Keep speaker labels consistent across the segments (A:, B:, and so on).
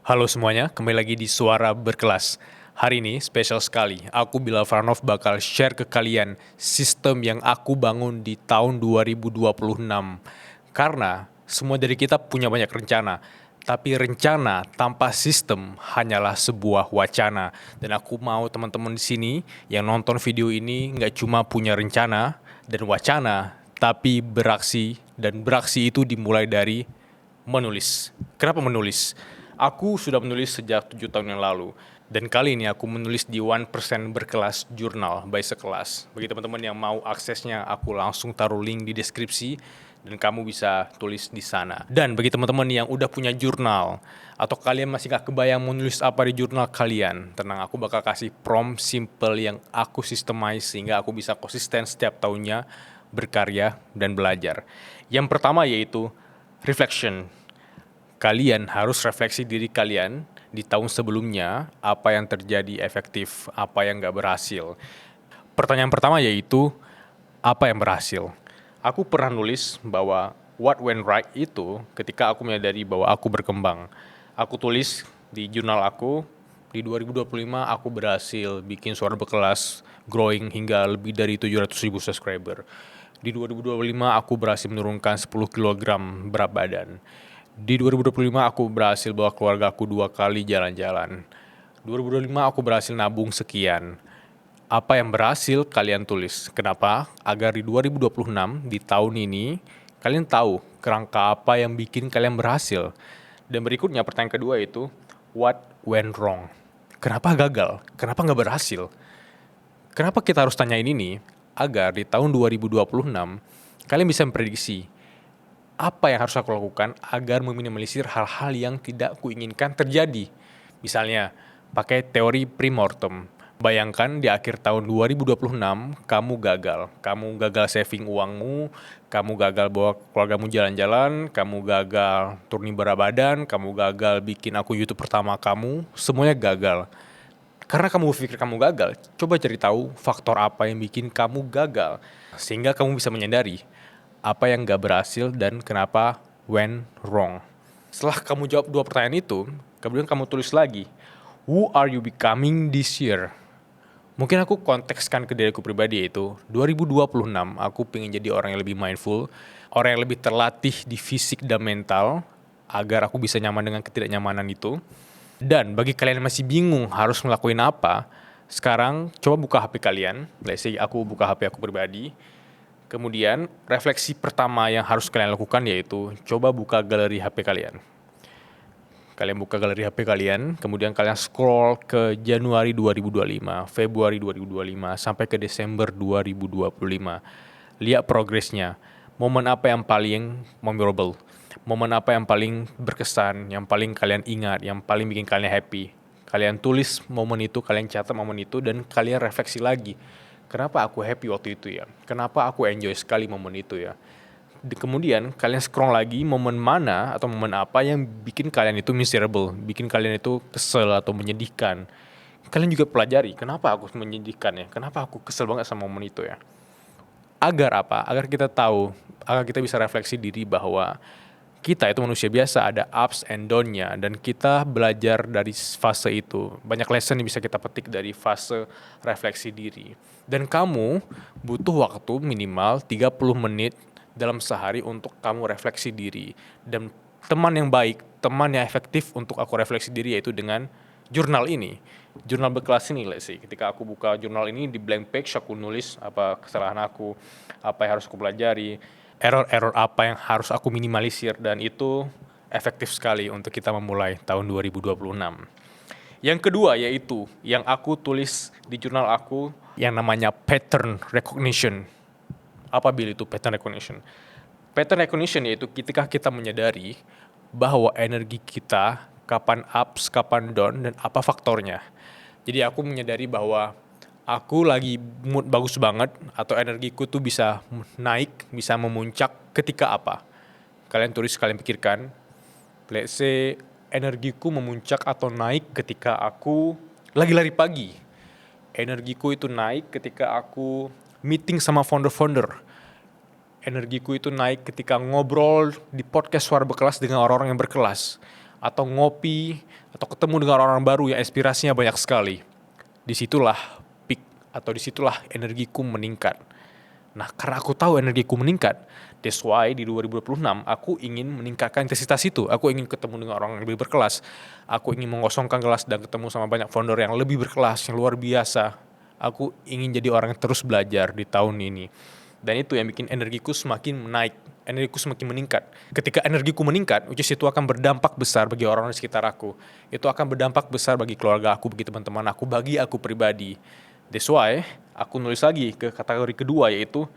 A: Halo semuanya, kembali lagi di Suara Berkelas. Hari ini spesial sekali, aku Bilal Farnov bakal share ke kalian sistem yang aku bangun di tahun 2026. Karena semua dari kita punya banyak rencana, tapi rencana tanpa sistem hanyalah sebuah wacana. Dan aku mau teman-teman di sini yang nonton video ini nggak cuma punya rencana dan wacana, tapi beraksi. Dan beraksi itu dimulai dari menulis. Kenapa menulis? Aku sudah menulis sejak 7 tahun yang lalu. Dan kali ini aku menulis di 1% Berkelas Jurnal by Sekelas. Bagi teman-teman yang mau aksesnya, aku langsung taruh link di deskripsi dan kamu bisa tulis di sana. Dan bagi teman-teman yang udah punya jurnal atau kalian masih gak kebayang menulis apa di jurnal kalian, tenang, aku bakal kasih prompt simple yang aku systemize sehingga aku bisa konsisten setiap tahunnya berkarya dan belajar. Yang pertama yaitu reflection. Kalian harus refleksi diri kalian di tahun sebelumnya, apa yang terjadi efektif, apa yang gak berhasil. Pertanyaan pertama yaitu, apa yang berhasil? Aku pernah nulis bahwa what went right itu ketika aku menyadari bahwa aku berkembang. Aku tulis di jurnal aku, di 2025 aku berhasil bikin Suara Berkelas growing hingga lebih dari 700.000 subscriber. Di 2025 aku berhasil menurunkan 10 kg berat badan. Di 2025 aku berhasil bawa keluarga aku 2 kali jalan-jalan. 2025 aku berhasil nabung sekian. Apa yang berhasil kalian tulis. Kenapa? Agar di 2026, di tahun ini, kalian tahu kerangka apa yang bikin kalian berhasil. Dan berikutnya pertanyaan kedua itu, what went wrong? Kenapa gagal? Kenapa nggak berhasil? Kenapa kita harus tanyain ini? Agar di tahun 2026, kalian bisa memprediksi apa yang harus aku lakukan agar meminimalisir hal-hal yang tidak kuinginkan terjadi. Misalnya, pakai teori pre-mortem. Bayangkan di akhir tahun 2026, kamu gagal saving uangmu, kamu gagal bawa keluargamu jalan-jalan, kamu gagal turun berat badan, kamu gagal bikin aku YouTube pertama kamu, semuanya gagal. Karena kamu pikir kamu gagal, coba cari tahu faktor apa yang bikin kamu gagal. Sehingga kamu bisa menyadari apa yang gak berhasil dan kenapa went wrong. Setelah kamu jawab 2 pertanyaan itu, kemudian kamu tulis lagi, who are you becoming this year? Mungkin aku kontekskan ke diriku pribadi yaitu 2026 aku pengen jadi orang yang lebih mindful, orang yang lebih terlatih di fisik dan mental agar aku bisa nyaman dengan ketidaknyamanan itu. Dan bagi kalian yang masih bingung harus ngelakuin apa, sekarang coba buka HP kalian. Let's say aku buka HP aku pribadi. Kemudian refleksi pertama yang harus kalian lakukan yaitu coba buka galeri HP kalian. Kalian buka galeri HP kalian, kemudian kalian scroll ke Januari 2025, Februari 2025, sampai ke Desember 2025. Lihat progresnya. Momen apa yang paling memorable? Momen apa yang paling berkesan, yang paling kalian ingat, yang paling bikin kalian happy? Kalian tulis momen itu, kalian catat momen itu, dan kalian refleksi lagi. Kenapa aku happy waktu itu ya? Kenapa aku enjoy sekali momen itu ya? Kemudian kalian scroll lagi momen mana atau momen apa yang bikin kalian itu miserable, bikin kalian itu kesel atau menyedihkan. Kalian juga pelajari, kenapa aku menyedihkan ya? Kenapa aku kesel banget sama momen itu ya? Agar apa? Agar kita tahu, agar kita bisa refleksi diri bahwa kita itu manusia biasa, ada ups and down-nya, dan kita belajar dari fase itu. Banyak lesson yang bisa kita petik dari fase refleksi diri. Dan kamu butuh waktu minimal 30 menit dalam sehari untuk kamu refleksi diri. Dan teman yang baik, teman yang efektif untuk aku refleksi diri yaitu dengan jurnal ini. Jurnal berkelas ini, let's say. Ketika aku buka jurnal ini, di blank page aku nulis apa kesalahan aku, apa yang harus aku pelajari, error-error apa yang harus aku minimalisir, dan itu efektif sekali untuk kita memulai tahun 2026. Yang kedua yaitu yang aku tulis di jurnal aku yang namanya pattern recognition. Apa itu pattern recognition? Pattern recognition yaitu ketika kita menyadari bahwa energi kita kapan ups, kapan down, dan apa faktornya. Jadi aku menyadari bahwa aku lagi mood bagus banget atau energiku tuh bisa naik, bisa memuncak ketika apa? Kalian tulis, kalian pikirkan. Let's say energiku memuncak atau naik ketika aku lagi lari pagi. Energiku itu naik ketika aku meeting sama founder-founder. Energiku itu naik ketika ngobrol di podcast Suara Berkelas dengan orang-orang yang berkelas. Atau ngopi atau ketemu dengan orang-orang baru yang inspirasinya banyak sekali, disitulah peak atau disitulah energiku meningkat. Nah, karena aku tahu energiku meningkat, that's why di 2026 aku ingin meningkatkan intensitas itu. Aku ingin ketemu dengan orang yang lebih berkelas. Aku ingin mengosongkan kelas dan ketemu sama banyak founder yang lebih berkelas, yang luar biasa. Aku ingin jadi orang yang terus belajar di tahun ini. Dan itu yang bikin energiku semakin naik, energiku semakin meningkat. Ketika energiku meningkat, which is itu akan berdampak besar bagi orang-orang di sekitar aku. Itu akan berdampak besar bagi keluarga aku, bagi teman-teman aku, bagi aku pribadi. That's why aku nulis lagi ke kategori kedua, yaitu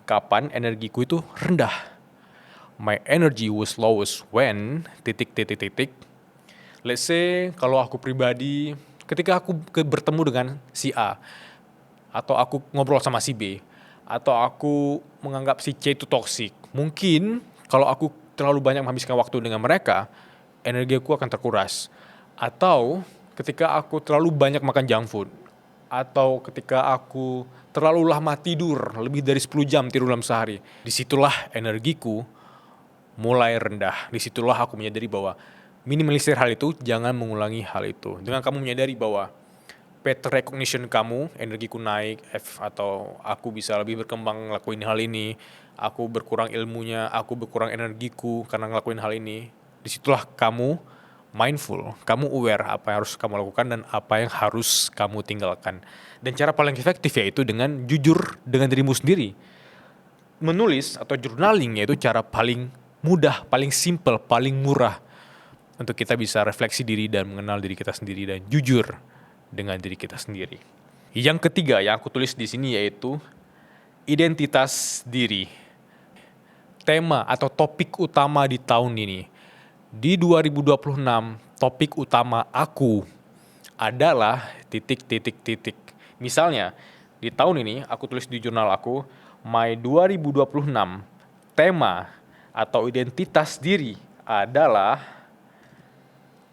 A: kapan energiku itu rendah. My energy was lowest when ... Let's say kalau aku pribadi, ketika aku bertemu dengan si A, atau aku ngobrol sama si B, atau aku menganggap si C itu toksik, mungkin kalau aku terlalu banyak menghabiskan waktu dengan mereka, energiku akan terkuras. Atau ketika aku terlalu banyak makan junk food, atau ketika aku terlalu lama tidur, lebih dari 10 jam tidur dalam sehari, disitulah energiku mulai rendah. Disitulah aku menyadari bahwa minimalisir hal itu, jangan mengulangi hal itu. Dengan kamu menyadari bahwa pattern recognition kamu, energiku naik, atau aku bisa lebih berkembang ngelakuin hal ini, aku berkurang ilmunya, aku berkurang energiku karena ngelakuin hal ini, disitulah kamu mindful, kamu aware apa yang harus kamu lakukan dan apa yang harus kamu tinggalkan. Dan cara paling efektif yaitu dengan jujur dengan dirimu sendiri. Menulis atau journaling yaitu cara paling mudah, paling simple, paling murah untuk kita bisa refleksi diri dan mengenal diri kita sendiri dan jujur dengan diri kita sendiri. Yang ketiga yang aku tulis di sini yaitu identitas diri. Tema atau topik utama di tahun ini. Di 2026, topik utama aku adalah ... Misalnya, di tahun ini aku tulis di jurnal aku, my 2026 tema atau identitas diri adalah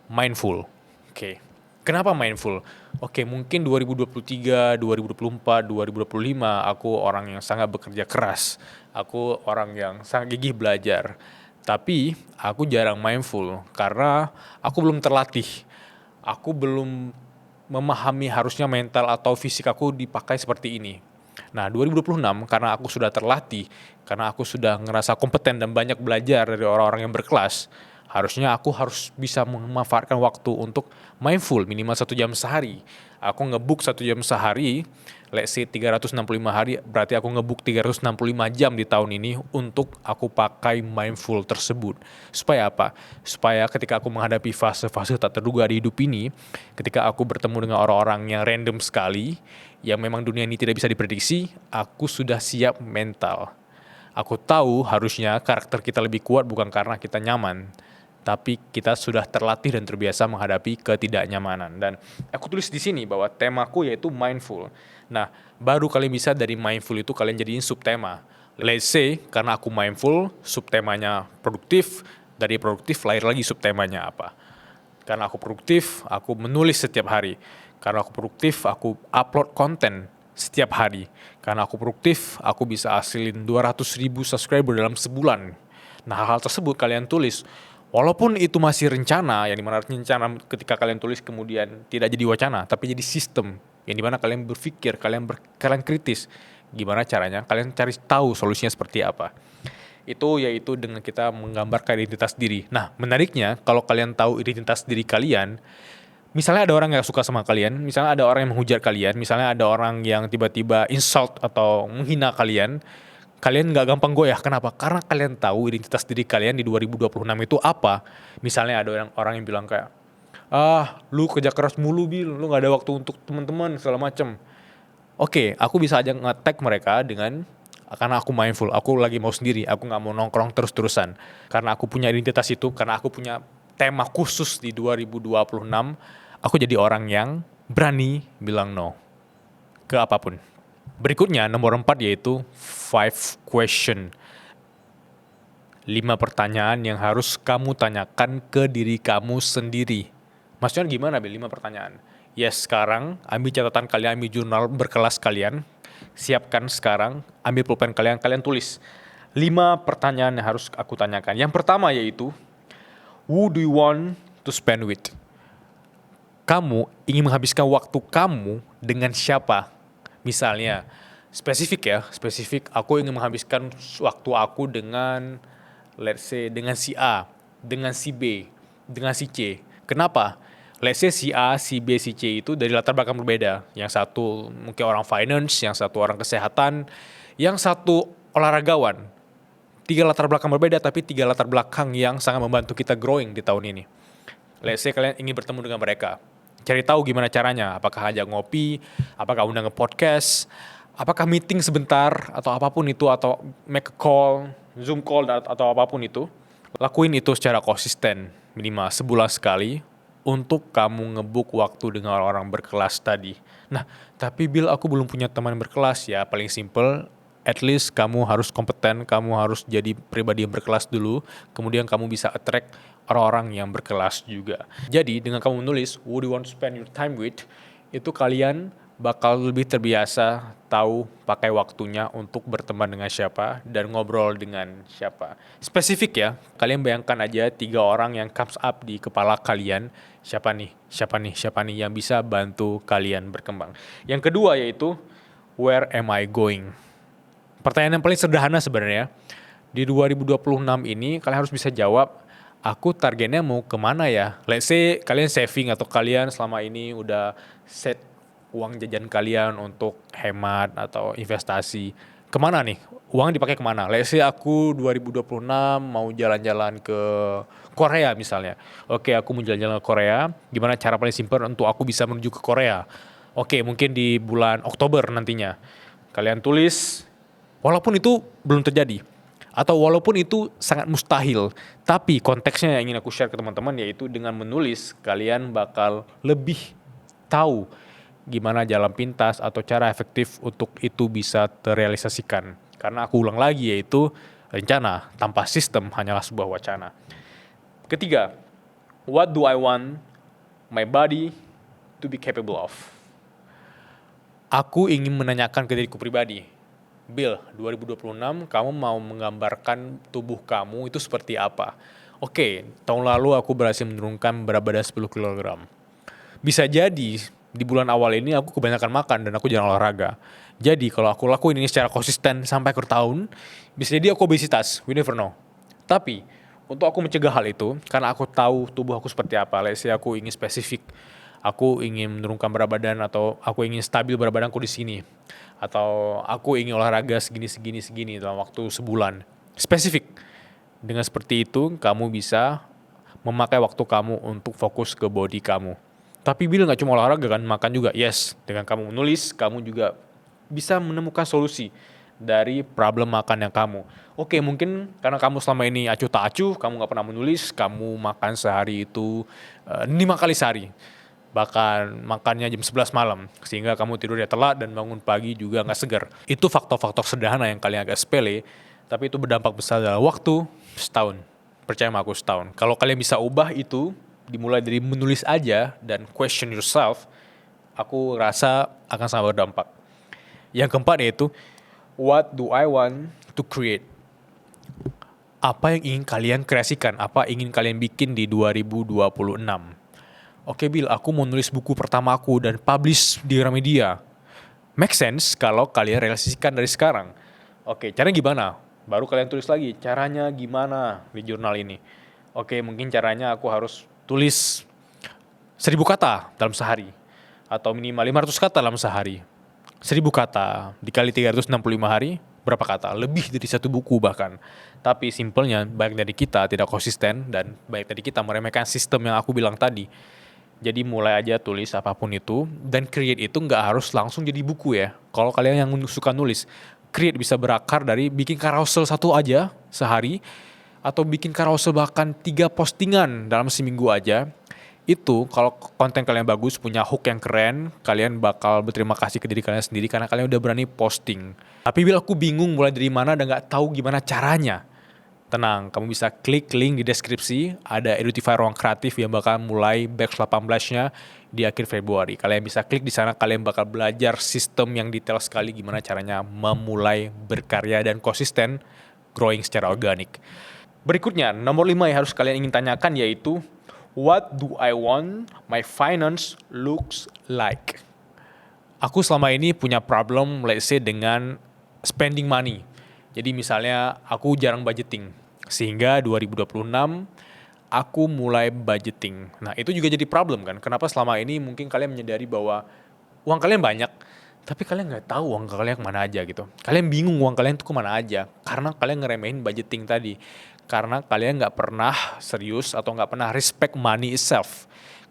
A: mindful. Oke. Kenapa mindful? Oke, mungkin 2023, 2024, 2025 aku orang yang sangat bekerja keras. Aku orang yang sangat gigih belajar. Tapi aku jarang mindful karena aku belum terlatih. Aku belum memahami harusnya mental atau fisik aku dipakai seperti ini. Nah, 2026 karena aku sudah terlatih, karena aku sudah ngerasa kompeten dan banyak belajar dari orang-orang yang berkelas, harusnya aku harus bisa memanfaatkan waktu untuk mindful minimal 1 jam sehari. Aku nge-book 1 jam sehari, let's say 365 hari, berarti aku nge-book 365 jam di tahun ini untuk aku pakai mindful tersebut. Supaya apa? Supaya ketika aku menghadapi fase-fase tak terduga di hidup ini, ketika aku bertemu dengan orang-orang yang random sekali, yang memang dunia ini tidak bisa diprediksi, aku sudah siap mental. Aku tahu harusnya karakter kita lebih kuat bukan karena kita nyaman, tapi kita sudah terlatih dan terbiasa menghadapi ketidaknyamanan. Dan aku tulis di sini bahwa temaku yaitu mindful. Nah, baru kalian bisa dari mindful itu kalian jadiin subtema. Let's say, karena aku mindful, subtemanya produktif, dari produktif lahir lagi subtemanya apa. Karena aku produktif, aku menulis setiap hari. Karena aku produktif, aku upload konten setiap hari. Karena aku produktif, aku bisa hasilin 200.000 subscriber dalam sebulan. Nah, hal-hal tersebut kalian tulis. Walaupun itu masih rencana, yang dimana rencana ketika kalian tulis kemudian tidak jadi wacana, tapi jadi sistem, yang dimana kalian berpikir, kalian kritis, gimana caranya, kalian cari tahu solusinya seperti apa. Itu yaitu dengan kita menggambarkan identitas diri. Nah, menariknya, kalau kalian tahu identitas diri kalian, misalnya ada orang yang suka sama kalian, misalnya ada orang yang menghujat kalian, misalnya ada orang yang tiba-tiba insult atau menghina kalian nggak gampang goyah. Kenapa? Karena kalian tahu identitas diri kalian di 2026 itu apa. Misalnya ada orang yang bilang kayak, lu kerja keras mulu Bil, lu nggak ada waktu untuk teman-teman segala macem. Oke, aku bisa aja nge-tag mereka dengan, karena aku mindful, aku lagi mau sendiri, aku nggak mau nongkrong terus-terusan. Karena aku punya identitas itu, karena aku punya tema khusus di 2026, aku jadi orang yang berani bilang no ke apapun. Berikutnya, nomor 4 yaitu 5 question. 5 pertanyaan yang harus kamu tanyakan ke diri kamu sendiri. Maksudnya gimana, Bil? 5 pertanyaan. Yes, sekarang ambil catatan kalian, ambil jurnal berkelas kalian. Siapkan sekarang, ambil pulpen kalian, kalian tulis. 5 pertanyaan yang harus aku tanyakan. Yang pertama yaitu, who do you want to spend with? kamu ingin menghabiskan waktu kamu dengan siapa? Misalnya, spesifik aku ingin menghabiskan waktu aku dengan, let's say, dengan si A, dengan si B, dengan si C. Kenapa? Let's say si A, si B, si C itu dari latar belakang berbeda. Yang satu mungkin orang finance, yang satu orang kesehatan, yang satu olahragawan. 3 latar belakang berbeda, tapi 3 latar belakang yang sangat membantu kita growing di tahun ini. Let's say kalian ingin bertemu dengan mereka. Cari tahu gimana caranya, apakah ajak ngopi, apakah undang ke podcast, apakah meeting sebentar, atau apapun itu, atau make a call, Zoom call, atau apapun itu. Lakuin itu secara konsisten, minimal sebulan sekali, untuk kamu nge-book waktu dengan orang-orang berkelas tadi. Nah, tapi Bill, aku belum punya teman berkelas. Ya, paling simple, at least kamu harus kompeten, kamu harus jadi pribadi yang berkelas dulu, kemudian kamu bisa attract orang-orang yang berkelas juga. Jadi, dengan kamu menulis, who do you want to spend your time with, itu kalian bakal lebih terbiasa tahu pakai waktunya untuk berteman dengan siapa dan ngobrol dengan siapa. Spesifik ya, kalian bayangkan aja 3 orang yang comes up di kepala kalian, siapa nih yang bisa bantu kalian berkembang. Yang kedua yaitu, where am I going? Pertanyaan yang paling sederhana sebenarnya. Di 2026 ini kalian harus bisa jawab, aku targetnya mau kemana ya? Let's say kalian saving atau kalian selama ini udah set uang jajan kalian untuk hemat atau investasi. Kemana nih? Uang dipakai kemana? Let's say aku 2026 mau jalan-jalan ke Korea misalnya. Oke, aku mau jalan-jalan ke Korea. Gimana cara paling simpel untuk aku bisa menuju ke Korea? Oke, mungkin di bulan Oktober nantinya. Kalian tulis, walaupun itu belum terjadi, atau walaupun itu sangat mustahil, tapi konteksnya yang ingin aku share ke teman-teman yaitu dengan menulis, kalian bakal lebih tahu gimana jalan pintas atau cara efektif untuk itu bisa terrealisasikan. Karena aku ulang lagi yaitu rencana tanpa sistem hanyalah sebuah wacana. Ketiga, what do I want my body to be capable of? Aku ingin menanyakan ke diriku pribadi, Bill, 2026 kamu mau menggambarkan tubuh kamu itu seperti apa? Oke, tahun lalu aku berhasil menurunkan berat badan 10 kg. Bisa jadi di bulan awal ini aku kebanyakan makan dan aku jarang olahraga. Jadi kalau aku lakuin ini secara konsisten sampai akhir tahun, bisa jadi aku obesitas, we never know. Tapi untuk aku mencegah hal itu, karena aku tahu tubuh aku seperti apa, let's say aku ingin spesifik, aku ingin menurunkan berat badan atau aku ingin stabil berat badanku di sini, atau aku ingin olahraga segini dalam waktu sebulan. Spesifik. Dengan seperti itu, kamu bisa memakai waktu kamu untuk fokus ke body kamu. Tapi Bill nggak cuma olahraga kan, makan juga. Yes, dengan kamu menulis, kamu juga bisa menemukan solusi dari problem makan yang kamu. Oke, mungkin karena kamu selama ini acuh tak acuh, kamu nggak pernah menulis, kamu makan sehari itu 5 kali sehari. Bahkan makannya jam 11 malam, sehingga kamu tidurnya telat dan bangun pagi juga nggak segar. Itu faktor-faktor sederhana yang kalian agak sepele, tapi itu berdampak besar dalam waktu setahun. Percaya sama aku, setahun. Kalau kalian bisa ubah itu, dimulai dari menulis aja dan question yourself, aku rasa akan sangat berdampak. Yang keempat yaitu, what do I want to create? Apa yang ingin kalian kreasikan? Apa ingin kalian bikin di 2026? Oke Bill, aku mau nulis buku pertama aku dan publish di Gramedia. Make sense kalau kalian realisasikan dari sekarang. Oke, caranya gimana? Baru kalian tulis lagi, caranya gimana di jurnal ini. Oke, mungkin caranya aku harus tulis 1000 kata dalam sehari. Atau minimal 500 kata dalam sehari. 1000 kata dikali 365 hari, berapa kata? Lebih dari 1 buku bahkan. Tapi simpelnya, banyak dari kita tidak konsisten dan banyak dari kita meremehkan sistem yang aku bilang tadi. Jadi mulai aja tulis apapun itu, dan create itu nggak harus langsung jadi buku ya. Kalau kalian yang suka nulis, create bisa berakar dari bikin carousel 1 aja sehari, atau bikin carousel bahkan 3 postingan dalam seminggu aja. Itu kalau konten kalian bagus, punya hook yang keren, kalian bakal berterima kasih ke diri kalian sendiri karena kalian udah berani posting. Tapi bila aku bingung mulai dari mana dan gak tahu gimana caranya, tenang, kamu bisa klik link di deskripsi, ada Edutify Ruang Kreatif yang bakal mulai batch 18-nya di akhir Februari. Kalian bisa klik di sana, kalian bakal belajar sistem yang detail sekali gimana caranya memulai berkarya dan konsisten growing secara organik. Berikutnya, nomor 5 yang harus kalian ingin tanyakan yaitu, What do I want my finance looks like? Aku selama ini punya problem, let's say, dengan spending money. Jadi misalnya aku jarang budgeting. Sehingga 2026 aku mulai budgeting. Nah itu juga jadi problem kan. Kenapa selama ini mungkin kalian menyadari bahwa uang kalian banyak, tapi kalian nggak tahu uang kalian kemana aja gitu. Kalian bingung uang kalian tuh kemana aja. Karena kalian ngeremehin budgeting tadi. Karena kalian nggak pernah serius atau nggak pernah respect money itself.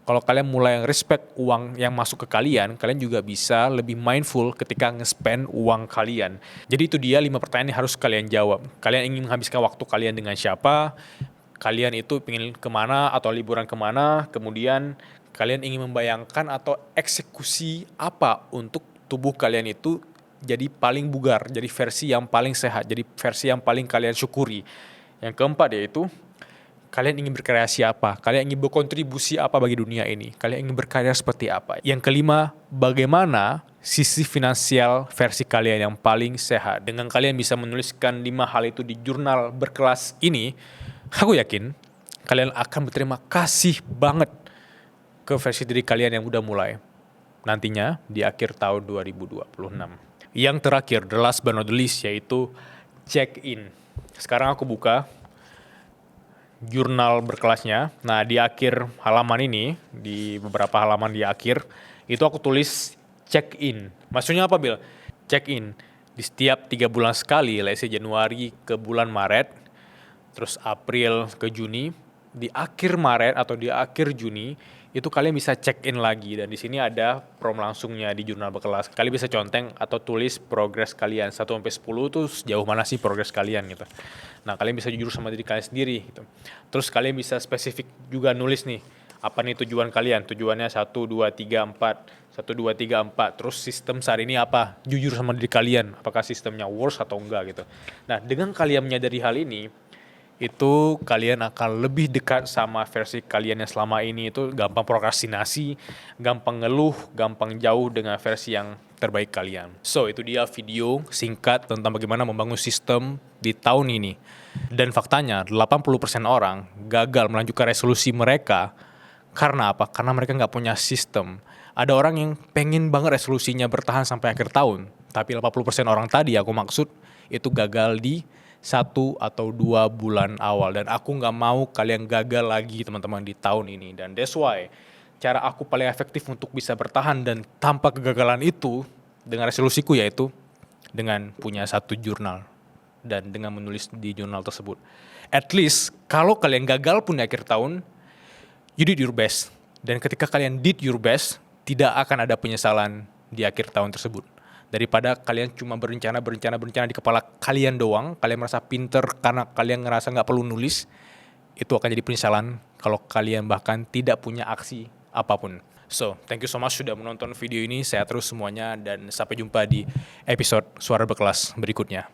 A: Kalau kalian mulai respect uang yang masuk ke kalian, kalian juga bisa lebih mindful ketika nge-spend uang kalian. Jadi itu dia 5 pertanyaan yang harus kalian jawab. Kalian ingin menghabiskan waktu kalian dengan siapa? Kalian itu ingin kemana atau liburan kemana? Kemudian kalian ingin membayangkan atau eksekusi apa untuk tubuh kalian itu jadi paling bugar, jadi versi yang paling sehat, jadi versi yang paling kalian syukuri. Yang keempat yaitu, kalian ingin berkreasi apa? Kalian ingin berkontribusi apa bagi dunia ini? Kalian ingin berkarya seperti apa? Yang kelima, bagaimana sisi finansial versi kalian yang paling sehat? Dengan kalian bisa menuliskan 5 hal itu di jurnal berkelas ini, aku yakin kalian akan berterima kasih banget ke versi diri kalian yang udah mulai. Nantinya di akhir tahun 2026. Yang terakhir, the last but not the least, yaitu check-in. Sekarang aku buka jurnal berkelasnya. Nah, di akhir halaman ini, di beberapa halaman di akhir, itu aku tulis check-in. Maksudnya apa, Bil? Check-in. Di setiap 3 bulan sekali, let's say Januari ke bulan Maret, terus April ke Juni, di akhir Maret atau di akhir Juni, itu kalian bisa check-in lagi. Dan di sini ada prom langsungnya di jurnal berkelas. Kalian bisa conteng atau tulis progres kalian. 1-10 tuh sejauh mana sih progres kalian gitu. Nah, kalian bisa jujur sama diri kalian sendiri gitu. Terus kalian bisa spesifik juga nulis nih, apa nih tujuan kalian? Tujuannya 1, 2, 3, 4. 1, 2, 3, 4. Terus sistem saat ini apa? Jujur sama diri kalian. Apakah sistemnya worse atau enggak gitu. Nah, dengan kalian menyadari hal ini, itu kalian akan lebih dekat sama versi kalian yang selama ini itu gampang prokrastinasi, gampang ngeluh, gampang jauh dengan versi yang terbaik kalian. So, itu dia video singkat tentang bagaimana membangun sistem di tahun ini. Dan faktanya, 80% orang gagal melanjutkan resolusi mereka karena apa? Karena mereka nggak punya sistem. Ada orang yang pengen banget resolusinya bertahan sampai akhir tahun, tapi 80% orang tadi aku maksud itu gagal di 1 atau 2 bulan awal. Dan aku nggak mau kalian gagal lagi teman-teman di tahun ini. Dan that's why cara aku paling efektif untuk bisa bertahan dan tanpa kegagalan itu dengan resolusiku yaitu dengan punya 1 jurnal dan dengan menulis di jurnal tersebut. At least kalau kalian gagal pun di akhir tahun, you did your best. Dan ketika kalian did your best, tidak akan ada penyesalan di akhir tahun tersebut. Daripada kalian cuma berencana di kepala kalian doang, kalian merasa pinter karena kalian ngerasa nggak perlu nulis, itu akan jadi penyesalan kalau kalian bahkan tidak punya aksi apapun. So, thank you so much sudah menonton video ini, sehat terus semuanya, dan sampai jumpa di episode Suara Berkelas berikutnya.